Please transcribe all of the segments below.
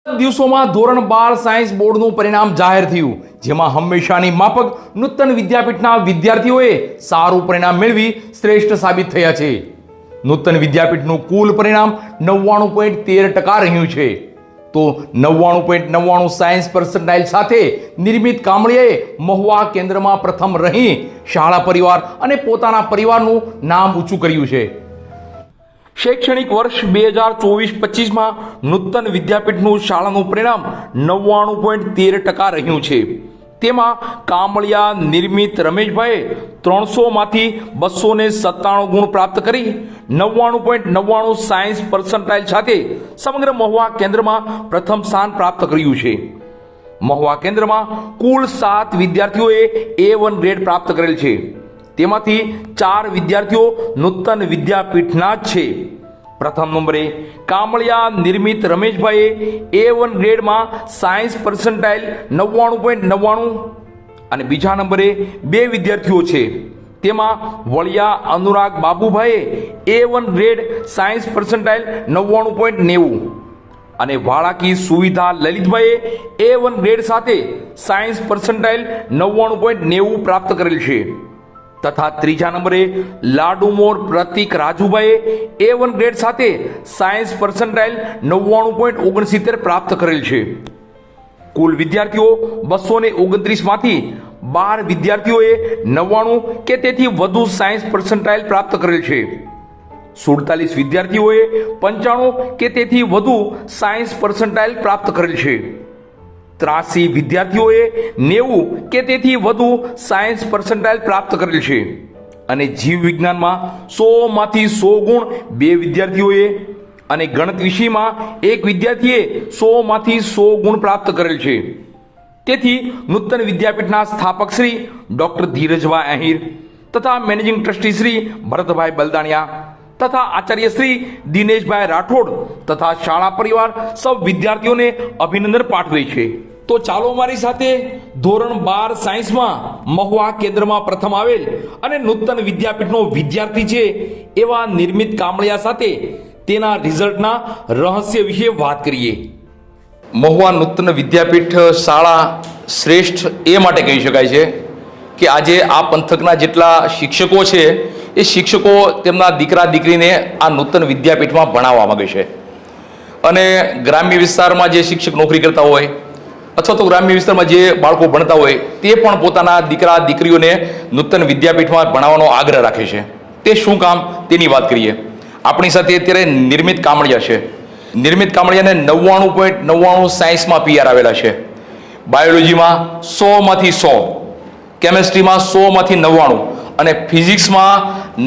દિવસોમાં ધોરણ 12 સાયન્સ બોર્ડનું પરિણામ જાહેર થયું, જેમાં હંમેશાની માફક નૂતન વિદ્યાપીઠના વિદ્યાર્થીઓએ સારું પરિણામ મેળવી શ્રેષ્ઠ સાબિત થયા છે. નૂતન વિદ્યાપીઠનું કુલ પરિણામ 99.13% રહ્યું છે. તો 99.99 સાયન્સ પર્સન્ટાઇલ સાથે નિર્મિત કામળિયાએ મહુવા કેન્દ્રમાં પ્રથમ રહી શાળા પરિવાર અને પોતાના પરિવારનું નામ ઊંચું કર્યું છે. શૈક્ષણિક વર્ષ 2024-25માં નૂતન વિદ્યાપીઠનું શાળાનું પરિણામ 99.13% રહ્યું છે. તેમાં કામળિયા નિર્મિત રમેશભાઈએ 300માંથી 297 ગુણ પ્રાપ્ત કરી 99.99 સાયન્સ પર્સન્ટાઇલ સાથે સમગ્ર મહુવા કેન્દ્રમાં પ્રથમ સ્થાન પ્રાપ્ત કર્યું છે. મહુવા કેન્દ્રમાં કુલ 7 વિદ્યાર્થીઓએ A1 ગ્રેડ પ્રાપ્ત કરેલ છે. તેમાંથી 4 વિદ્યાર્થીઓ નૂતન વિદ્યાપીઠના જ છે. પ્રથમ નંબરે કામળિયા નિર્મિત રમેશભાઈએ A1 ગ્રેડમાં સાયન્સ પર્સન્ટાઇલ 99.99 અને બીજા નંબરે 2 વિદ્યાર્થીઓ છે. તેમાં વળિયા અનુરાગ બાબુભાઈએ A1 ગ્રેડ સાયન્સ પર્સન્ટાઇલ 99.90 અને વાળાકી સુવિધા લલિતભાઈએ A1 ગ્રેડ સાથે સાયન્સ પર્સન્ટાઇલ 99.90 પ્રાપ્ત કરેલ છે. તથા ત્રીજા નંબરે લાડુમોર પ્રતિક રાજુભાઈએ A1 ગ્રેડ સાથે સાયન્સ પર્સન્ટાઇલ 99.69 પ્રાપ્ત કરેલ છે. કુલ વિદ્યાર્થીઓ 229માંથી 12 વિદ્યાર્થીઓએ 99 કે તેથી વધુ સાયન્સ પર્સન્ટાઇલ પ્રાપ્ત કરેલ છે. 47 વિદ્યાર્થીઓએ 95 કે તેથી વધુ સાયન્સ પર્સન્ટાઇલ પ્રાપ્ત કરેલ છે. 83 વિદ્યાર્થીઓએ 90 કે તેથી વધુ સાયન્સ પર્સન્ટાઇલ પ્રાપ્ત કરેલ છે. અને જીવ વિજ્ઞાનમાં 100માંથી 100 ગુણ 2 વિદ્યાર્થીઓએ અને ગણિત વિષયમાં 1 વિદ્યાર્થીએ 100માંથી 100 ગુણ પ્રાપ્ત કરેલ છે. તેથી નૂતન વિદ્યાપીઠના સ્થાપક શ્રી ડોક્ટર ધીરજભાઈ આહિર તથા મેનેજિંગ ટ્રસ્ટી શ્રી ભરતભાઈ બલદાણિયા તથા આચાર્ય શ્રી દિનેશભાઈ રાઠોડ તથા શાળા પરિવાર સૌ વિદ્યાર્થીઓને અભિનંદન પાઠવે છે. તો ચાલો મારી સાથે ધોરણ 12 સાયન્સમાં મહુવા કેન્દ્રમાં પ્રથમ આવેલ અને નૂતન વિદ્યાપીઠનો વિદ્યાર્થી છે એવા નિર્મિત કામળિયા સાથે તેના રિઝલ્ટના રહસ્ય વિશે વાત કરીએ. મહુવા નૂતન વિદ્યાપીઠ શાળા શ્રેષ્ઠ એ માટે કહી શકાય છે કે આજે આ પંથકના જેટલા શિક્ષકો છે એ શિક્ષકો તેમના દીકરા દીકરીને આ નૂતન વિદ્યાપીઠમાં ભણાવવા માંગે છે. અને ગ્રામ્ય વિસ્તારમાં જે શિક્ષક નોકરી કરતા હોય અથવા તો ગ્રામ્ય વિસ્તારમાં જે બાળકો ભણતા હોય તે પણ પોતાના દીકરા દીકરીઓને નૂતન વિદ્યાપીઠમાં ભણાવવાનો આગ્રહ રાખે છે. તે શું કામ તેની વાત કરીએ. આપણી સાથે અત્યારે નિર્મિત કામળિયા છે. નિર્મિત કામળિયાને 99.99 સાયન્સમાં PR આવેલા છે. બાયોલોજીમાં 100માંથી 100, કેમેસ્ટ્રીમાં 100માંથી 99 અને ફિઝિક્સમાં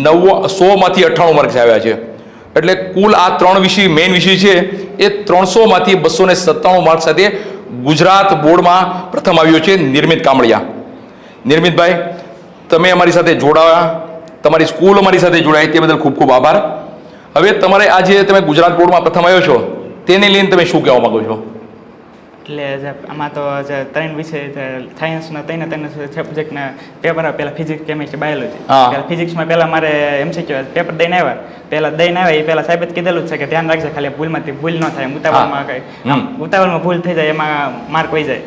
100માંથી 98 માર્ક્સ આવ્યા છે. એટલે કુલ આ 3 વિષય મેઇન વિષય છે એ 300માંથી 297 માર્ક્સ સાથે ગુજરાત બોર્ડમાં પ્રથમ આવ્યો છે નિર્મિત કામળિયા. નિર્મિતભાઈ, તમે અમારી સાથે જોડાયા, તમારી સ્કૂલ અમારી સાથે જોડાઈ તે બદલ ખૂબ ખૂબ આભાર. હવે તમારે આજે તમે ગુજરાત બોર્ડમાં પ્રથમ આવ્યો છો તેને લઈને તમે શું કહેવા માંગો છો? એટલે આમાં તો જે 3 વિષય સાયન્સના 3 સબ્જેક્ટના પેપર આવે. પહેલાં ફિઝિક્સ, કેમિસ્ટ્રી, બાયોલોજી. પહેલાં ફિઝિક્સમાં પહેલાં મારે MCQ પેપર દઈને આવ્યા. એ પહેલાં સાહેબે જ કીધેલું જ છે કે ધ્યાન રાખજે, ખાલી ભૂલ ન થાય, ઉતાવળમાં ભૂલ થઈ જાય એમાં માર્ક વહી જાય.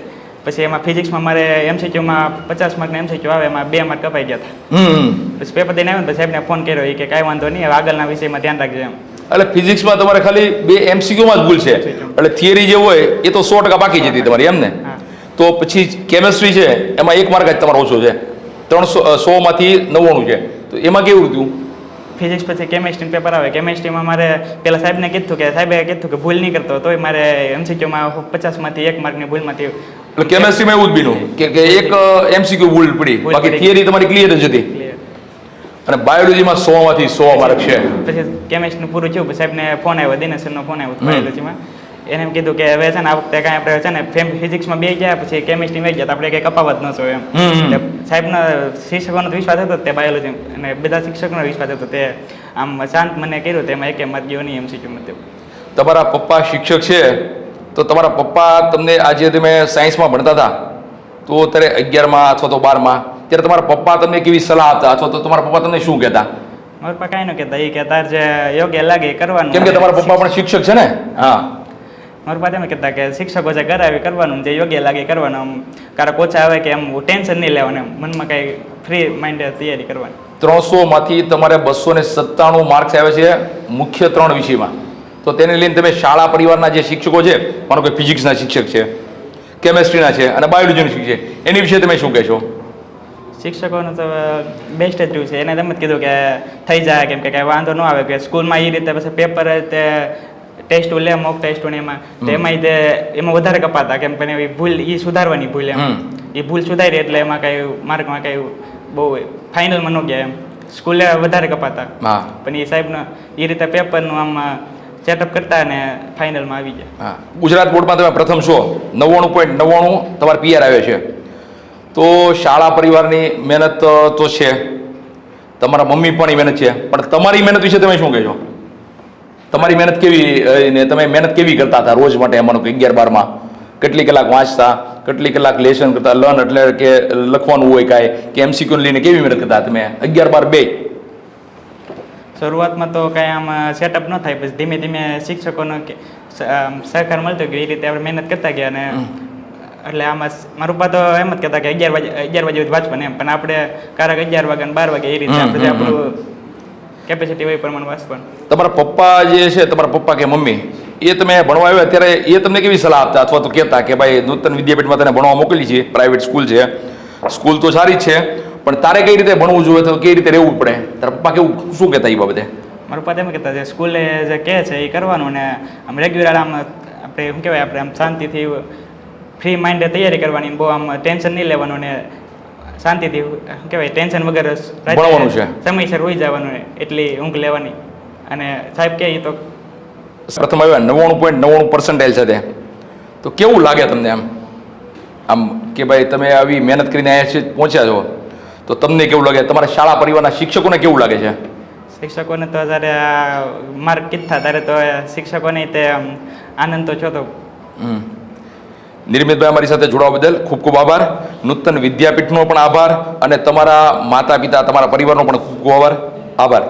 પછી એમાં ફિઝિક્સમાં મારે MCQમાં 50 માર્કના MCQ આવે, એમાં 2 માર્ક કપાઈ ગયા હતા. પછી પેપર દઈને આવ્યો ને સાહેબને ફોન કર્યો કે કાંઈ વાંધો નહીં, હવે આગળના વિષયમાં ધ્યાન રાખજે એમ. એટલે ફિઝિક્સમાં તમારે ખાલી 2 MCQમાં જ ભૂલ છે, એટલે થિયરી જે હોય એ તો 100% બાકી જતી તમારી, એમ ને? તો પછી કેમેસ્ટ્રી છે એમાં 1 માર્ક જ તમારો ઓછો છે, 100માંથી 99 છે. તો એમાં કેવું થયું? ફિઝિક્સ પછી કેમેસ્ટ્રી પેપર આવે. કેમેસ્ટ્રીમાં મારે પેલા સાહેબે કીધું કે ભૂલ નહીં કરતો, તોય મારે MCQમાં 50માંથી 1 માર્કની ભૂલમાંથી. એટલે કેમેસ્ટ્રીમાં એવું જ બીનું કે એક MCQ ભૂલ પડી, બાકી થિયરી તમારી ક્લિયર જ હતી. અને બાયોલોજીમાં 100માંથી 100 માર્ક છે. પછી કેમેસ્ટ્રીનું પૂરું થયું પછી સાહેબને ફોન આવ્યો, દિનેશનો ફોન આવ્યો બાયોલોજીમાં. એને એમ કીધું કે હવે છે ને આ વખતે કાંઈ આપણે છે ને ફિઝિક્સમાં 2 ગયા પછી કેમિસ્ટ્રી 2 ગયા, તો આપણે કંઈ કપાવત ન છો એમ. એટલે સાહેબના શિક્ષકોનો વિશ્વાસ હતો તે બાયોલોજી અને બધા શિક્ષકોનો વિશ્વાસ હતો તે આમ શાંત મને કર્યું, તેમાં 1 માર્ક ગયો નહીં MCQમાં. તમારા પપ્પા શિક્ષક છે, તો તમારા પપ્પા તમને આજે તમે સાયન્સમાં ભણતા હતા તો અત્યારે 11માં અથવા તો 12માં ત્યારે તમારા પપ્પા તમને કેવી સલાહ આપતા અથવા તો તમારા પપ્પા તમને શું કહેતા? મારા પપ્પા કાંઈ ન કહેતા, એ કે તાર જે યોગ્ય લાગે એ કરવાનું. કેમ કે તમારા પપ્પા પણ શિક્ષક છે ને? હા. મારા પાસે એમ કહેતા કે શિક્ષકો જે કરાવે કરવાનું, જે યોગ્ય લાગે કરવાનું, આમ કારક ઓછા આવે કે એમ ટેન્શન નહીં લેવાનું, એમ મનમાં કાંઈ ફ્રી માઇન્ડે તૈયારી કરવાની. 300માંથી તમારે 297 માર્ક્સ આવે છે મુખ્ય 3 વિષયમાં. તો તેને લઈને તમે શાળા પરિવારના જે શિક્ષકો છે, માનો કે ફિઝિક્સના શિક્ષક છે, કેમેસ્ટ્રીના છે અને બાયોલોજીના શિક્ષક છે, એની વિશે તમે શું કહેશો? શિક્ષકોનું તો બેસ્ટ જ રહ્યું છે. એને તેમ જ કીધું કે થઈ જાય, કેમ કે કાંઈ વાંધો ન આવે, કે સ્કૂલમાં એ રીતે પછી પેપર તે ટેસ્ટ લે મોક ટેસ્ટ ને એમાં વધારે કપાતા, કેમ કે એવી ભૂલ એ સુધારવાની ભૂલ, એમ એ ભૂલ સુધારી એટલે એમાં કાંઈ માર્કમાં કાંઈ બહુ ફાઇનલમાં ન ગયા, એમ સ્કૂલે વધારે કપાતા. પણ એ સાહેબનો એ રીતે પેપરનું આમ સેટઅપ કરતા અને ફાઇનલમાં આવી ગયા. ગુજરાત બોર્ડમાં તમે પ્રથમ છો, 99.99 તમારા પીઆર આવે છે. તો શાળા પરિવારની મહેનત તો છે, તમારા મમ્મી પણ મહેનત છે, પણ તમારી મહેનત વિશે તમે શું કહેશો? તમારી મહેનત કેવી, ને તમે મહેનત કેવી કરતા હતા રોજ માટે? અમારો કે 11-12માં કેટલી કલાક વાંચતા, કેટલી કલાક લેસન કરતા, લર્ન એટલે કે લખવાનું હોય કાંઈ, કે એમસીક્યુ લઈને કેવી મહેનત કરતા તમે 11-12 બે? શરૂઆતમાં તો કાંઈ આમ સેટઅપ ન થાય, પછી ધીમે ધીમે શિક્ષકોનો સહકાર મળતો ગયો, એ રીતે આપણે મહેનત કરતા ગયા. અને એટલે આમાં મારું પપ્પા તો એમ જ કહેતા કે 11 વાગે વાંચવાનું, એમ પણ આપણે કારક 11 વાગે અને 12 વાગે એ રીતે આપણે આપણું કેપેસિટી હોય પ્રમાણે વાંચવાનું. તમારા પપ્પા જે છે, તમારા પપ્પા કે મમ્મી, એ તમે ભણવા આવ્યા ત્યારે એ તમને કેવી સલાહ આપતા, અથવા તો કહેતા કે ભાઈ નૂતન વિદ્યાપીઠમાં તને ભણવા મોકલી છે, પ્રાઇવેટ સ્કૂલ છે, સ્કૂલ તો સારી જ છે, પણ તારે કઈ રીતે ભણવું જોઈએ, તો કઈ રીતે રહેવું પડે? તારા પપ્પા કેવું શું કહેતા એ બાબતે? મારા પપ્પા એમ કહેતા છે સ્કૂલે જે કહે છે એ કરવાનું, ને આમ રેગ્યુલર આમ આપણે શું કહેવાય, આપણે આમ શાંતિથી ફ્રી માઇન્ડે તૈયારી કરવાની, બહુ આમ ટેન્શન નહીં લેવાનું, ને શાંતિથી શું કહેવાય ટેન્શન વગર ભણવાનું છે, સમયસર હોઈ જવાનું, એટલી ઊંઘ લેવાની. અને સાહેબ કહે તો પ્રથમ આવ્યા 99.99% છે તે, તો કેવું લાગે તમને આમ કે ભાઈ તમે આવી મહેનત કરીને અહીંયા પહોંચ્યા છો, તો તમને કેવું લાગે? તમારા શાળા પરિવારના શિક્ષકોને કેવું લાગે છે? શિક્ષકોને તો જ્યારે માર્ક કીધા ત્યારે તો શિક્ષકોને તે આનંદ તો છો. તો નિર્મિતભાઈ, અમારી સાથે જોડાવા બદલ ખૂબ ખૂબ આભાર. નૂતન વિદ્યાપીઠનો પણ આભાર, અને તમારા માતા પિતા, તમારા પરિવારનો પણ ખૂબ ખૂબ આભાર.